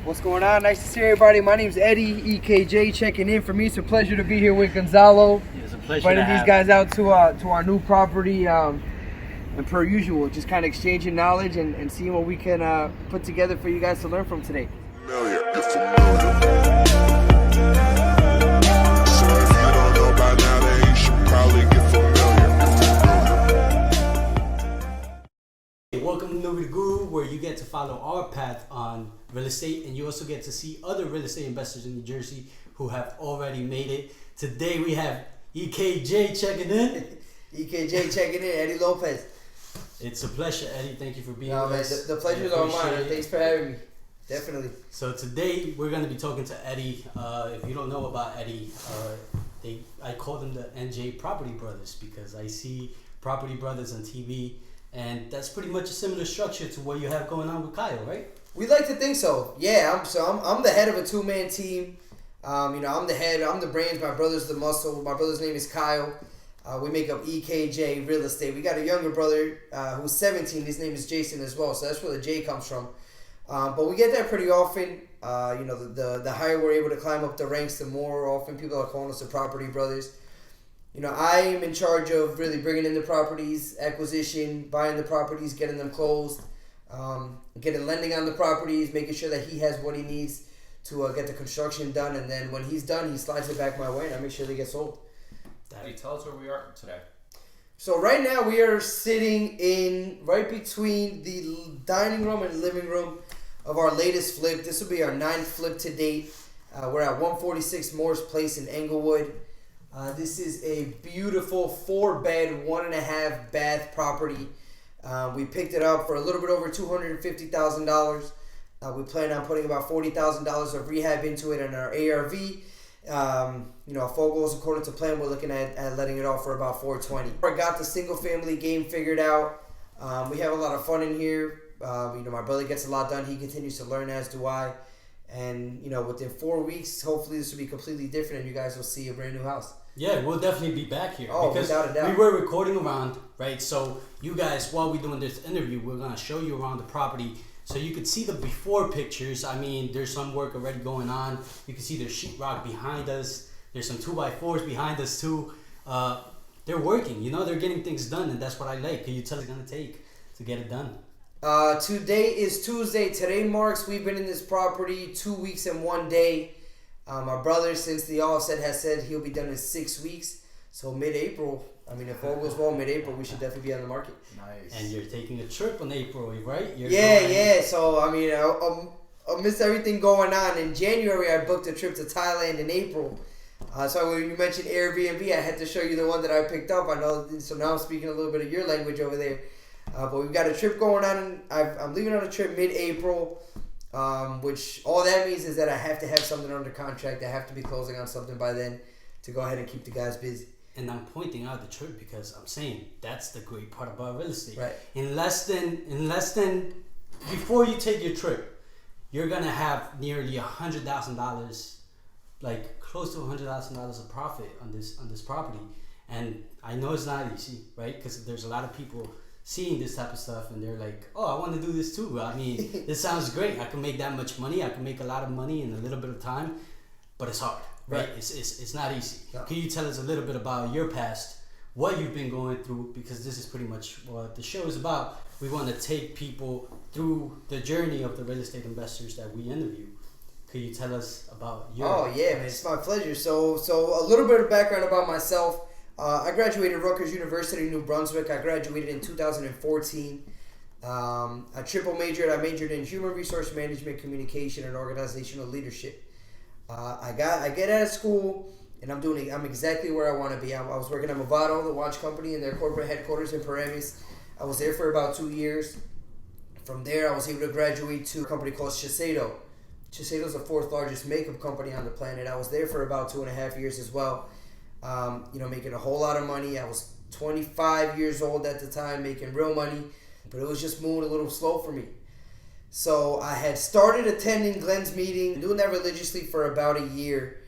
What's going on? Nice to see everybody. My name's Eddie, EKJ, checking in for me. It's a pleasure to be here with Gonzalo. It's a pleasure Inviting to have these guys out to our new property. And per usual, just kind of exchanging knowledge and seeing what we can put together for you guys to learn from today. Welcome to Newbies Guru, where you get to follow our path on real estate, and you also get to see other real estate investors in New Jersey who have already made it. Today we have EKJ checking in. EKJ checking in, Eddie Lopez. It's a pleasure, Eddie. Thank you for being with us. The pleasure's all mine. Thanks for having me. Definitely. So today we're going to be talking to Eddie. If you don't know about Eddie, I call them the NJ Property Brothers because I see Property Brothers on TV. And that's pretty much a similar structure to what you have going on with Kyle, right? We like to think so. Yeah, I'm the head of a two-man team. I'm the head. I'm the brains. My brother's the muscle. My brother's name is Kyle. We make up EKJ Real Estate. We got a younger brother who's 17. His name is Jason as well. So that's where the J comes from. But we get that pretty often. The higher we're able to climb up the ranks, the more often people are calling us the Property Brothers. I am in charge of really bringing in the properties, acquisition, buying the properties, getting them closed, getting lending on the properties, making sure that he has what he needs to get the construction done. And then when he's done, he slides it back my way, and I make sure they get sold. Hey, tell us where we are today. So right now we are sitting in right between the dining room and living room of our latest flip. This will be our 9th flip to date. We're at 146 Morris Place in Englewood. This is a beautiful 4-bed, 1.5 bath property. We picked it up for a little bit over $250,000. We plan on putting about $40,000 of rehab into it in our ARV. If all goes according to plan, we're looking at letting it off for about $420,000. I got the single family game figured out. We have a lot of fun in here. My brother gets a lot done. He continues to learn, as do I. And, within 4 weeks, hopefully this will be completely different and you guys will see a brand new house. Yeah, we'll definitely be back here. Oh, because without a doubt. we were recording around, right? So you guys, while we're doing this interview, we're going to show you around the property so you can see the before pictures. I mean, there's some work already going on. You can see there's sheetrock behind us. There's some 2x4s behind us too. They're working, they're getting things done, and that's what I like. Can you tell us what it's going to take to get it done? Today is Tuesday. Today marks we've been in this property 2 weeks and 1 day. My brother, since the offset, has said he'll be done in 6 weeks. So mid-April, if all goes well, mid-April, we should definitely be on the market. Nice. And you're taking a trip in April, right? Yeah. So, I missed everything going on. In January, I booked a trip to Thailand in April. So when you mentioned Airbnb, I had to show you the one that I picked up. I know, so now I'm speaking a little bit of your language over there. But we've got a trip going on. I'm leaving on a trip mid-April. Which all that means is that I have to have something under contract. I have to be closing on something by then to go ahead and keep the guys busy. And I'm pointing out the trip because I'm saying that's the great part about real estate. Right. In less than before you take your trip, you're gonna have nearly $100,000, like close to $100,000 of profit on this property. And I know it's not easy, right? Because there's a lot of people seeing this type of stuff and they're like, oh, I want to do this too. This sounds great. I can make that much money. I can make a lot of money in a little bit of time, but it's hard, right? It's not easy. No. Can you tell us a little bit about your past, what you've been going through? Because this is pretty much what the show is about. We want to take people through the journey of the real estate investors that we interview. Could you tell us about your past? Man, it's my pleasure. So a little bit of background about myself. I graduated Rutgers University in New Brunswick. I graduated in 2014. I triple majored. I majored in human resource management, communication, and organizational leadership. I get out of school and I'm exactly where I want to be. I was working at Movado, the watch company, in their corporate headquarters in Paramus. I was there for about 2 years. From there, I was able to graduate to a company called Shiseido. Shiseido is the 4th largest makeup company on the planet. I was there for about 2.5 years as well. Making a whole lot of money. I was 25 years old at the time, making real money, but it was just moving a little slow for me. So I had started attending Glenn's meeting, doing that religiously for about a year.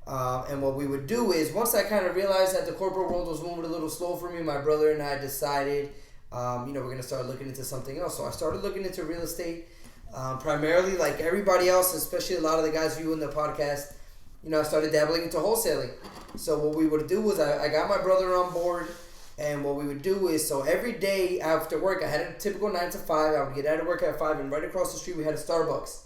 And what we would do is, once I kind of realized that the corporate world was moving a little slow for me, my brother and I decided, we're going to start looking into something else. So I started looking into real estate. Primarily, like everybody else, especially a lot of the guys viewing the podcast, I started dabbling into wholesaling. So what we would do was I got my brother on board, and what we would do is, so every day after work, I had a typical 9 to 5. I would get out of work at 5, and right across the street we had a Starbucks.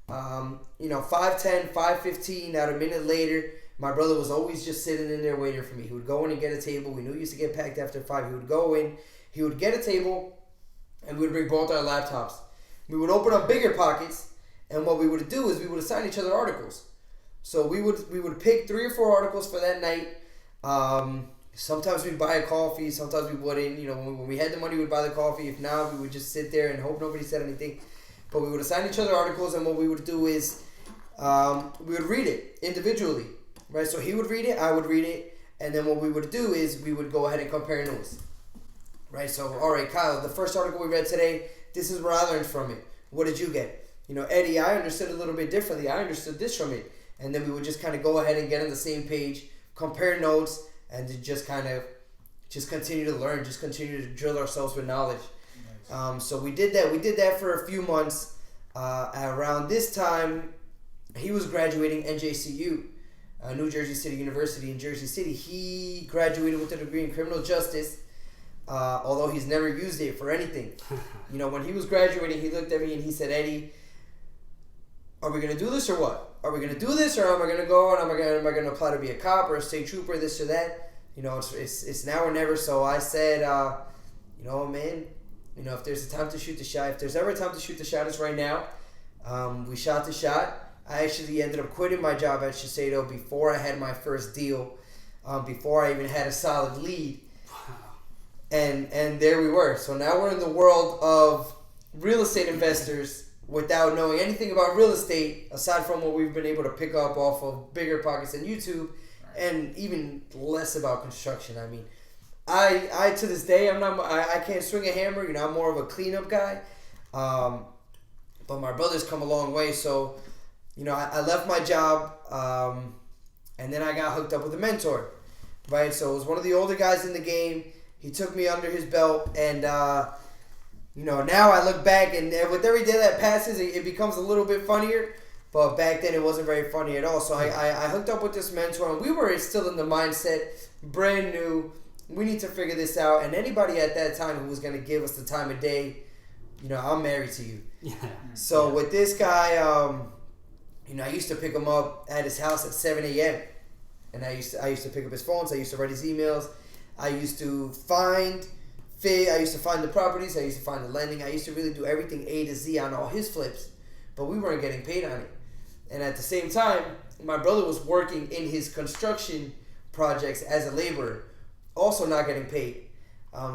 5:10, 5:15, about a minute later, my brother was always just sitting in there waiting for me. He would go in and get a table. We knew he used to get packed after 5. He would go in, he would get a table, and we would bring both our laptops. We would open up bigger pockets, and what we would do is we would assign each other articles. So we would pick 3 or 4 articles for that night. Sometimes we'd buy a coffee, sometimes we wouldn't. When we had the money, we'd buy the coffee. If not, we would just sit there and hope nobody said anything. But we would assign each other articles, and what we would do is we would read it individually, right? So he would read it, I would read it, and then what we would do is we would go ahead and compare notes, right? So, all right, Kyle, the first article we read today, this is what I learned from it. What did you get? Eddie, I understood a little bit differently. I understood this from it. And then we would just kind of go ahead and get on the same page, compare notes, and to just continue to learn, just continue to drill ourselves with knowledge. Nice. So we did that. We did that for a few months. Around this time, he was graduating NJCU, New Jersey City University in Jersey City. He graduated with a degree in criminal justice, although he's never used it for anything. When he was graduating, he looked at me and he said, Eddie, are we going to do this or what? Are we going to do this, or am I going to go and am I going to apply to be a cop or a state trooper, this or that? It's now or never. So I said, man, if there's a time to shoot the shot, if there's ever a time to shoot the shot, it's right now. We shot the shot. I actually ended up quitting my job at Shiseido before I had my first deal, before I even had a solid lead. And there we were. So now we're in the world of real estate investors without knowing anything about real estate, aside from what we've been able to pick up off of Bigger Pockets and YouTube, and even less about construction. I mean, I to this day, I can't swing a hammer. I'm more of a cleanup guy. But my brother's come a long way. So, I left my job, and then I got hooked up with a mentor, right? So it was one of the older guys in the game. He took me under his belt, and now I look back, and with every day that passes, it becomes a little bit funnier. But back then, it wasn't very funny at all. So I hooked up with this mentor, and we were still in the mindset, brand new, we need to figure this out. And anybody at that time who was going to give us the time of day, I'm married to you. Yeah. So with this guy, I used to pick him up at his house at 7 a.m. And I used to pick up his phones. I used to write his emails. I used to find the properties. I used to find the lending. I used to really do everything A to Z on all his flips. But we weren't getting paid on it. And at the same time, my brother was working in his construction projects as a laborer, also not getting paid.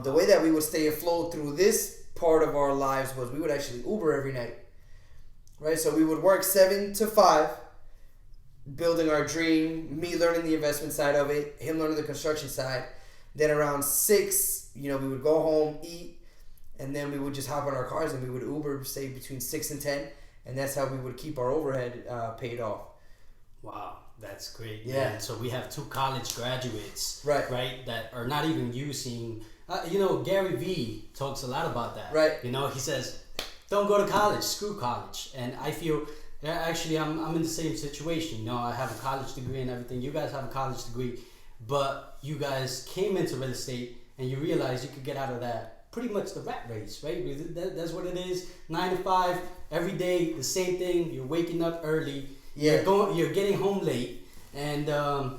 The way that we would stay afloat through this part of our lives was we would actually Uber every night. Right? So we would work 7 to 5, building our dream, me learning the investment side of it, him learning the construction side. Then around 6, we would go home, eat, and then we would just hop on our cars and we would Uber, say, between 6 and 10. And that's how we would keep our overhead paid off. Wow, that's great. Yeah. Man. So we have 2 college graduates, right, that are not even using. Gary Vee talks a lot about that. Right. He says, "Don't go to college. Screw college." And I feel, actually, I'm in the same situation. I have a college degree and everything. You guys have a college degree, but you guys came into real estate and you realized you could get out of that. Pretty much the rat race, right? That's what it is. 9 to 5, every day, the same thing. You're waking up early. Yeah. You're getting home late, and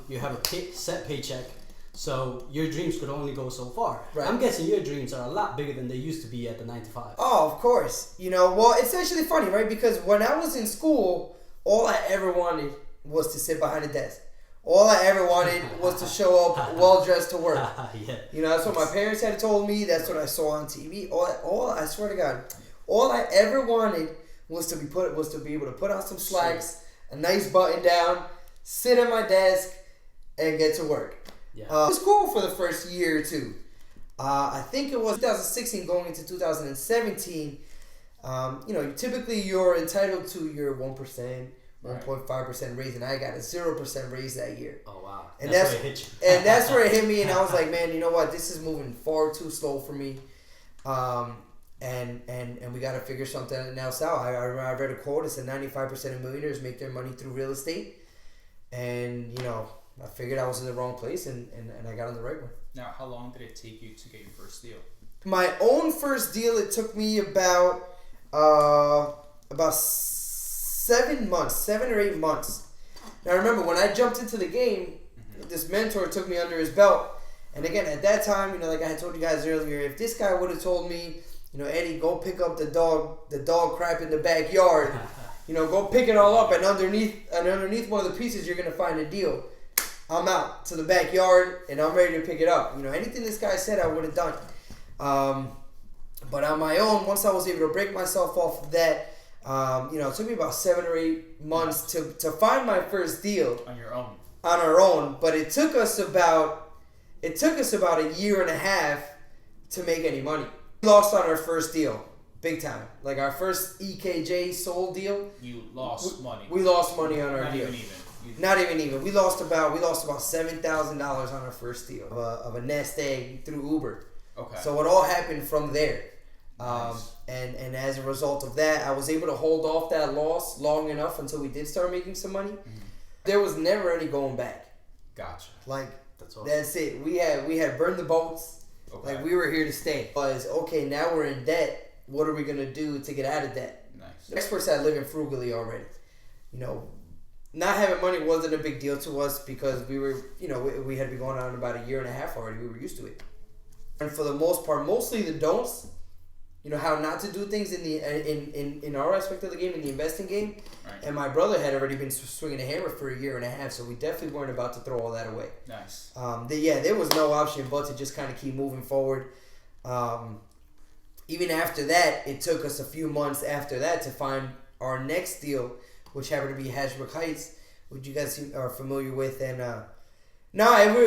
you have a set paycheck. So your dreams could only go so far. Right. I'm guessing your dreams are a lot bigger than they used to be at the 9 to 5. Oh, of course. Well, it's actually funny, right? Because when I was in school, all I ever wanted was to sit behind a desk. All I ever wanted was to show up well-dressed to work. Yeah. That's what my parents had told me. That's what I saw on TV. I swear to God, all I ever wanted was to be able to put on some slacks, a nice button down, sit at my desk, and get to work. Yeah. It was cool for the first year or two. I think it was 2016 going into 2017. Typically you're entitled to your 1%. 1.5% raise, and I got a 0% raise that year. Oh wow! And that's where it hit you. And that's where it hit me, and I was like, man, you know what? This is moving far too slow for me. and we got to figure something else out. I read a quote. It said 95% of millionaires make their money through real estate, and I figured I was in the wrong place, and I got on the right one. Now, how long did it take you to get your first deal? My own first deal, it took me about 7 or 8 months. Now remember, when I jumped into the game, this mentor took me under his belt. And again, at that time, like I had told you guys earlier, if this guy would have told me, Eddie, go pick up the dog crap in the backyard, go pick it all up, and underneath one of the pieces you're gonna find a deal. I'm out to the backyard and I'm ready to pick it up. Anything this guy said, I would have done. But on my own, once I was able to break myself off of that, it took me about 7 or 8 months to find my first deal. On your own. On our own, but it took us about a year and a half to make any money. We lost on our first deal, big time. Like our first EKJ sold deal. You lost money. We lost money on our Not deal. Not even even. We lost about $7,000 on our first deal of a nest egg through Uber. Okay. So it all happened from there. Nice. And as a result of that, I was able to hold off that loss long enough until we did start making some money. Mm-hmm. There was never any going back. Gotcha. That's awesome. That's it. We had burned the boats. Okay. Like we were here to stay. But okay, now we're in debt. What are we gonna do to get out of debt? Nice. Experts had living frugally already. Not having money wasn't a big deal to us because we were, we had been going on about a year and a half already. We were used to it. And for the most part, mostly the don'ts, how not to do things in our aspect of the game, in the investing game. Right. And my brother had already been swinging a hammer for a year and a half, so we definitely weren't about to throw all that away. Nice. There was no option but to just kind of keep moving forward. Even after that, it took us a few months after that to find our next deal, which happened to be Hasbrook Heights, which you guys are familiar with. And it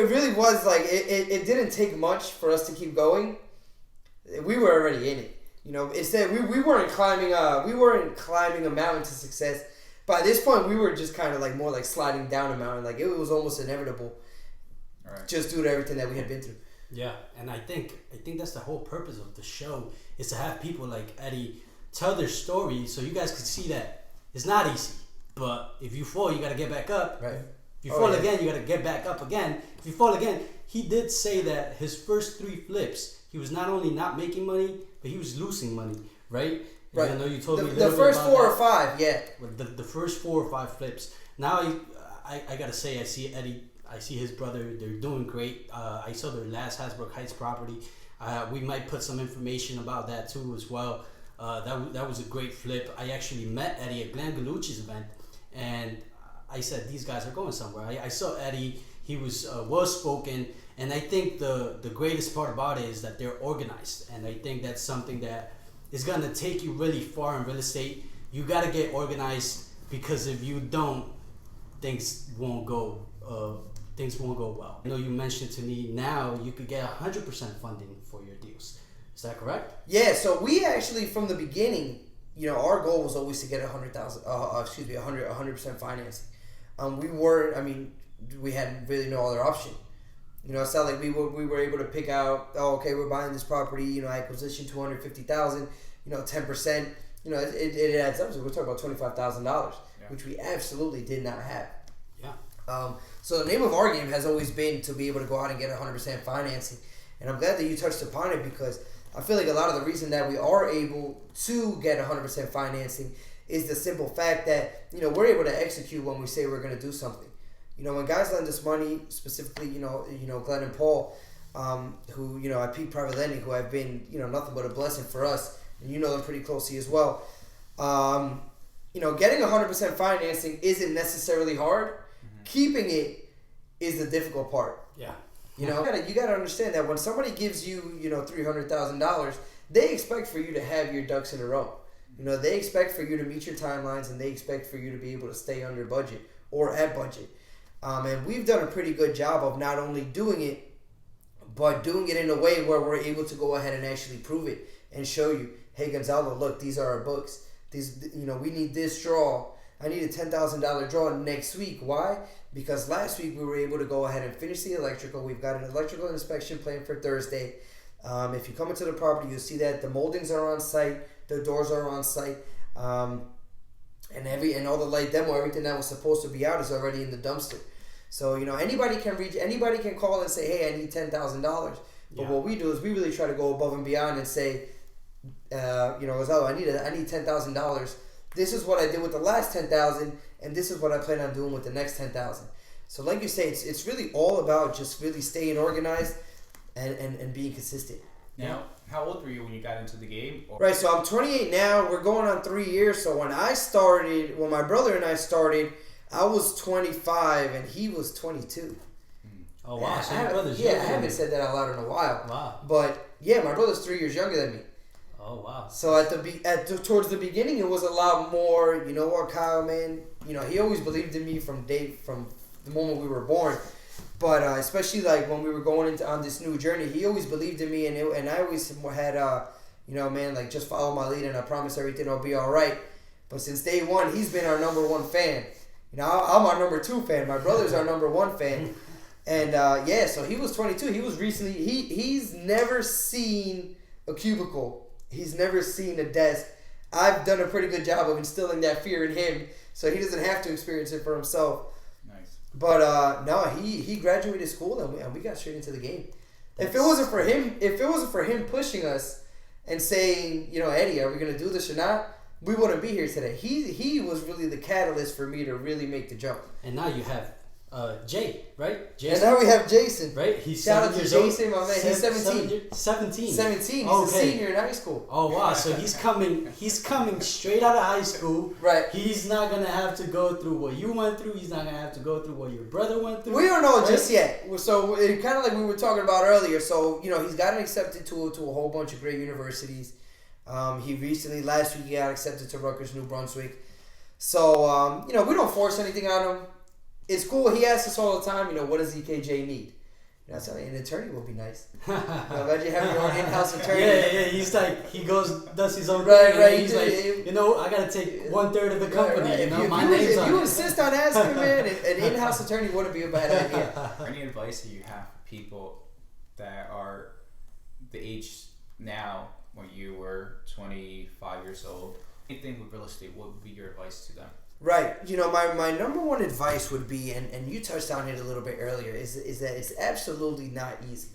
really was like it didn't take much for us to keep going. We were already in it. Instead we weren't climbing a mountain to success. By this point, we were just kind of like more like sliding down a mountain. Like it was almost inevitable, right. Just due to everything that we had been through. Yeah, and I think that's the whole purpose of the show is to have people like Eddie tell their story so you guys can see that it's not easy. But if you fall, you got to get back up. Right. If you fall again, you got to get back up again. If you fall again, he did say that his first 3 flips, he was not only not making money, but he was losing money, right? Right. I know you told me a the little first bit about 4 that. or 5, yeah. The first 4 or 5 flips. Now I gotta say I see Eddie. I see his brother. They're doing great. I saw their last Hasbrook Heights property. We might put some information about that too as well. That was a great flip. I actually met Eddie at Glenn Gallucci's event, and I said these guys are going somewhere. I saw Eddie. He was well spoken, and I think the greatest part about it is that they're organized, and I think that's something that is gonna take you really far in real estate. You gotta get organized because if you don't, things won't go well. I know you mentioned to me now you could get 100% funding for your deals. Is that correct? Yeah. So we actually from the beginning, our goal was always to get 100% financing. We had really no other option. It's not like we were able to pick out, we're buying this property, acquisition $250,000, 10%, it adds up. So we're talking about $25,000, which we absolutely did not have. Yeah. So the name of our game has always been to be able to go out and get 100% financing, and I'm glad that you touched upon it because I feel like a lot of the reason that we are able to get 100% financing is the simple fact that we're able to execute when we say we're going to do something. When guys lend us money, specifically, Glenn and Paul, who, at Peak Private Lending, who have been, nothing but a blessing for us, and you know them pretty closely as well. Getting 100% financing isn't necessarily hard. Mm-hmm. Keeping it is the difficult part. Yeah. You got to understand that when somebody gives you, $300,000, they expect for you to have your ducks in a row. They expect for you to meet your timelines, and they expect for you to be able to stay under budget or at budget. And we've done a pretty good job of not only doing it, but doing it in a way where we're able to go ahead and actually prove it and show you, hey, Gonzalo, look, these are our books. These, we need this draw. I need a $10,000 draw next week. Why? Because last week we were able to go ahead and finish the electrical. We've got an electrical inspection planned for Thursday. If you come into the property, you'll see that the moldings are on site, the doors are on site, and all the light demo, everything that was supposed to be out is already in the dumpster. So anybody can call and say, hey, I need $10,000. But what we do is we really try to go above and beyond and say, Gonzalo, I need $10,000. This is what I did with the last $10,000, and this is what I plan on doing with the next $10,000. So like you say, it's really all about just really staying organized and being consistent. Now, how old were you when you got into the game? Right, so I'm 28 now. We're going on 3 years. So when my brother and I started, I was 25 and he was 22. Oh, wow. So your brother's I haven't said that out loud in a while. Wow. But yeah, my brother's 3 years younger than me. Oh, wow. So towards the beginning, it was a lot more. You know what, Kyle, man? He always believed in me from the moment we were born. But especially like when we were going on this new journey, he always believed in me, and I always had man, like, just follow my lead, and I promise everything will be all right. But since day one, he's been our number one fan. I'm our number 2 fan. My brother's our number 1 fan. And so he was 22. He was recently. He's never seen a cubicle. He's never seen a desk. I've done a pretty good job of instilling that fear in him, so he doesn't have to experience it for himself. Nice. But no, he graduated school and we got straight into the game. If it wasn't for him pushing us and saying, Eddie, are we gonna do this or not? We wouldn't be here today. He was really the catalyst for me to really make the jump. And now you have Jay, right? Jason. And now we have Jason. Right? He's Shout out to Jason, my man. He's 17. 17. 17. He's a senior in high school. Oh, wow. So he's coming straight out of high school. Right. He's not going to have to go through what you went through. He's not going to have to go through what your brother went through. We don't know just yet. So it kind of like we were talking about earlier. So, he's gotten accepted to a whole bunch of great universities. He recently, last week, he got accepted to Rutgers, New Brunswick. So, we don't force anything on him. It's cool. He asks us all the time, what does EKJ need? An attorney would be nice. Imagine having your own in-house attorney. Yeah. He's like, he does his own thing. Right. He's like, I got to take 1/3 of the company. Right. If you insist on asking, man, an in-house attorney wouldn't be a bad idea. Any advice that you have for people that are the age now when you were 25 years old? Anything with real estate, what would be your advice to them? Right. My number one advice would be, and you touched on it a little bit earlier, is that it's absolutely not easy.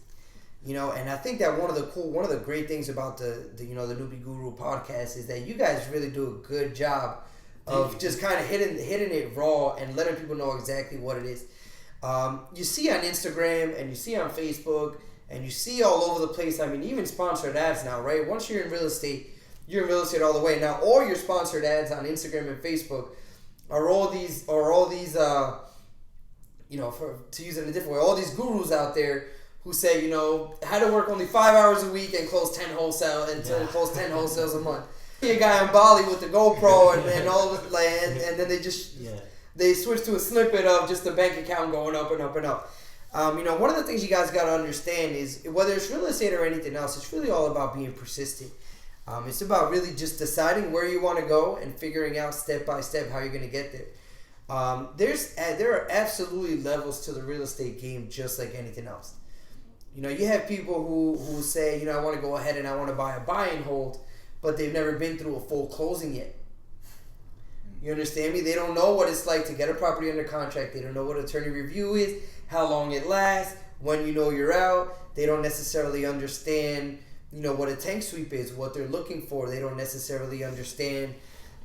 And I think that one of the great things about the Newbie Guru podcast is that you guys really do a good job of just kind of hitting it raw and letting people know exactly what it is. You see on Instagram and you see on Facebook and you see all over the place. I mean, even sponsored ads now, right? Once you're in real estate, you're in real estate all the way. Now, all your sponsored ads on Instagram and Facebook are all these, to use it in a different way, all these gurus out there who say, how to work only 5 hours a week and close 10 wholesales a month. See a guy on Bali with the GoPro and all of it, and then they switch to a snippet of just the bank account going up and up and up. One of the things you guys got to understand is whether it's real estate or anything else, it's really all about being persistent. It's about really just deciding where you want to go and figuring out step by step how you're going to get there. There are absolutely levels to the real estate game, just like anything else. You have people who say, I want to go ahead and I want to buy a buy and hold, but they've never been through a full closing yet. You understand me? They don't know what it's like to get a property under contract. They don't know what attorney review is, how long it lasts, when you're out. They don't necessarily understand what a tank sweep is, what they're looking for. They don't necessarily understand,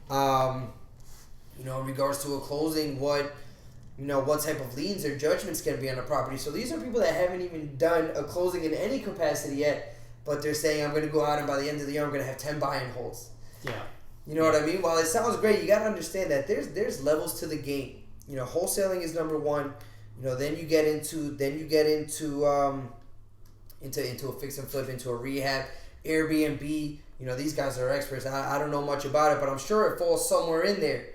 in regards to a closing, what type of liens or judgments can be on a property. So these are people that haven't even done a closing in any capacity yet, but they're saying, I'm going to go out and by the end of the year, I'm going to have 10 buy and holds. Yeah. You know what I mean? While it sounds great, you got to understand that there's levels to the game. Wholesaling is number one. Then you get into a fix and flip, into a rehab, Airbnb. These guys are experts. I don't know much about it, but I'm sure it falls somewhere in there.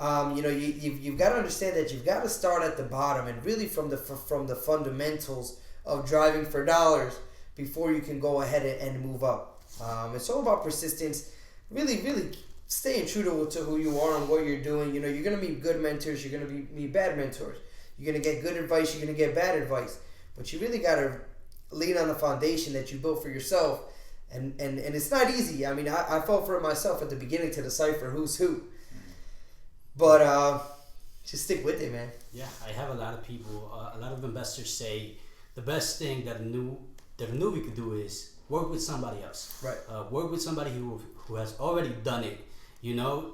You've got to understand that you've got to start at the bottom and really from the fundamentals of driving for dollars before you can go ahead and move up. It's all about persistence, really staying true to who you are and what you're doing. You're going to meet good mentors. You're going to meet bad mentors. You're going to get good advice. You're going to get bad advice. But you really got to lean on the foundation that you built for yourself. And it's not easy. I mean, I felt for it myself at the beginning to decipher who's who. But just stick with it, man. Yeah, I have a lot of people, a lot of investors say the best thing that a newbie could do is work with somebody else. Right. Work with somebody who has already done it. You know,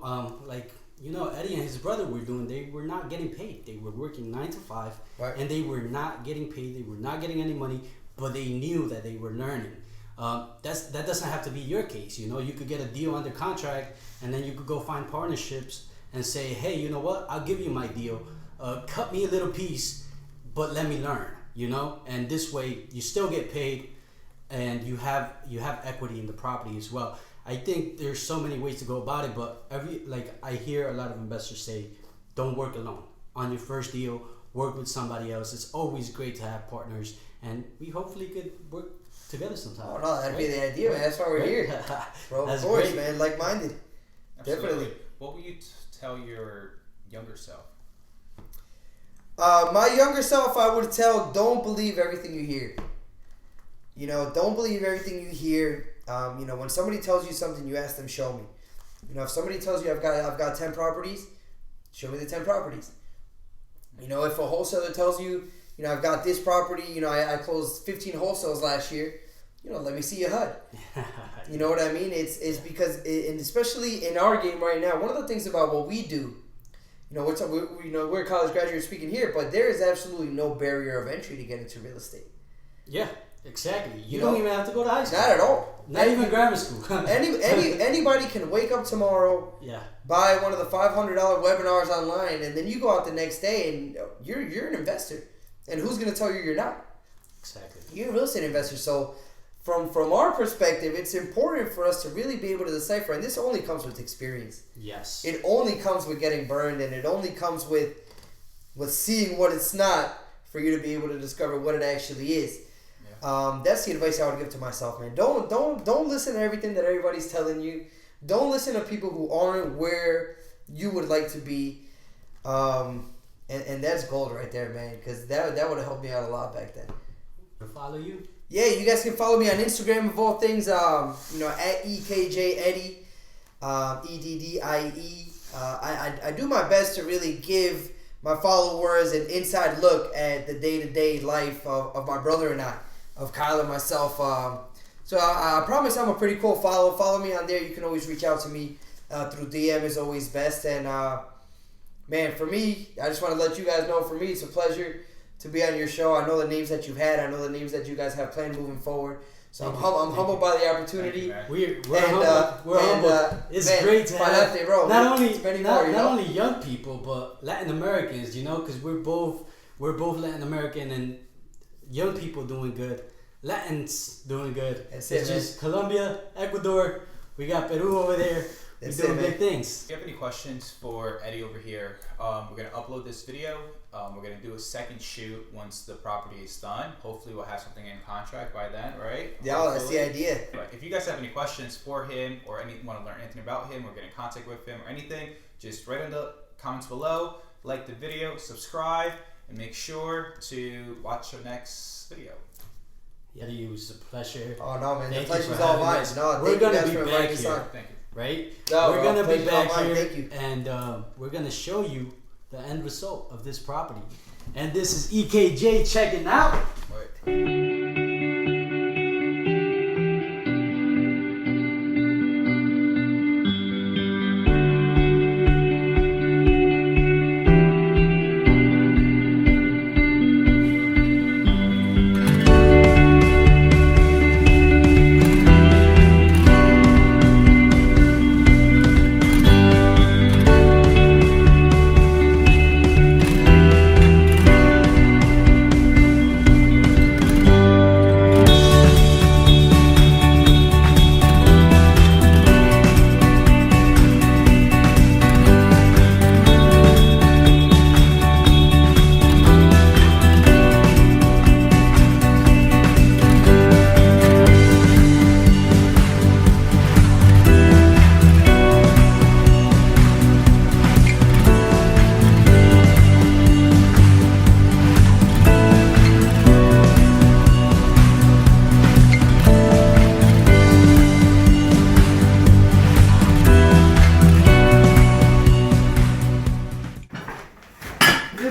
Eddie and his brother were doing. They were not getting paid. They were working 9 to 5, right. And they were not getting paid. They were not getting any money, but they knew that they were learning. That doesn't have to be your case. You know, you could get a deal under contract, and then you could go find partnerships and say, hey, you know what? I'll give you my deal. Cut me a little piece, but let me learn. You know, and this way you still get paid, and you have equity in the property as well. I think there's so many ways to go about it, but I hear a lot of investors say, don't work alone. On your first deal, work with somebody else. It's always great to have partners, and we hopefully could work together sometime. Oh no, that'd be the idea, man. That's why we're here, bro. Of course, great. Man. Like-minded. Absolutely. Definitely. What would you tell your younger self? My younger self, I would tell, don't believe everything you hear. You know, don't believe everything you hear. You know, when somebody tells you something, you ask them, show me. You know, if somebody tells you I've got 10 properties, show me the 10 properties. You know, if a wholesaler tells you, you know, I've got this property, you know, I closed 15 wholesales last year, you know, let me see your HUD. You know what I mean? It's because, and especially in our game right now, one of the things about what we do, you know, we're college graduates speaking here, but there is absolutely no barrier of entry to get into real estate. Yeah, exactly. You don't even have to go to high school. Not at all. Not even grammar school. Anybody can wake up tomorrow, buy one of the $500 webinars online, and then you go out the next day and you're an investor. And who's going to tell you you're not? Exactly. You're a real estate investor. So from our perspective, it's important for us to really be able to decipher, and this only comes with experience. Yes. It only comes with getting burned, and it only comes with seeing what it's not for you to be able to discover what it actually is. Yeah. That's the advice I would give to myself, man. Don't listen to everything that everybody's telling you. Don't listen to people who aren't where you would like to be. And that's gold right there, man, because that would have helped me out a lot back then. To follow you? Yeah, you guys can follow me on Instagram of all things. You know, at EKJ Eddie, EDDIE. I do my best to really give my followers an inside look at the day-to-day life of my brother and I, of Kyle and myself. So I promise I'm a pretty cool follow. Follow me on there. You can always reach out to me through DM is always best. And man, for me, I just want to let you guys know, for me, it's a pleasure to be on your show. I know the names that you've had. I know the names that you guys have planned moving forward. So I'm humbled by the opportunity. We're humbled. It's great to have not only young people, but Latin Americans, you know, because we're both Latin American, and young people doing good. Latins doing good. It's just Colombia, Ecuador. We got Peru over there. We're doing big things. If you have any questions for Eddie over here, we're going to upload this video. We're going to do a second shoot once the property is done. Hopefully we'll have something in contract by then, right? Yeah, that's the idea. But if you guys have any questions for him or want to learn anything about him or get in contact with him or anything, just write in the comments below, like the video, subscribe, and make sure to watch our next video. Eddie, it was a pleasure. Oh, no, man. The pleasure's all mine. No, we're going to be back here. Thank you. Right? No, we're going to be back here, Thank you. And we're going to show you the end result of this property. And this is EKJ checking out. Right.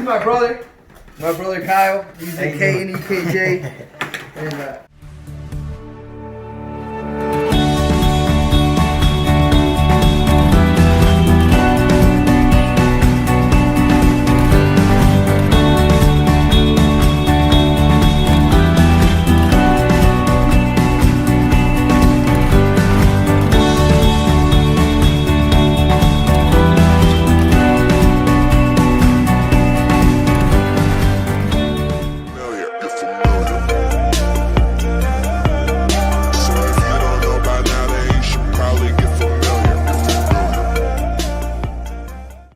my brother Kyle. He's the K and EKJ. And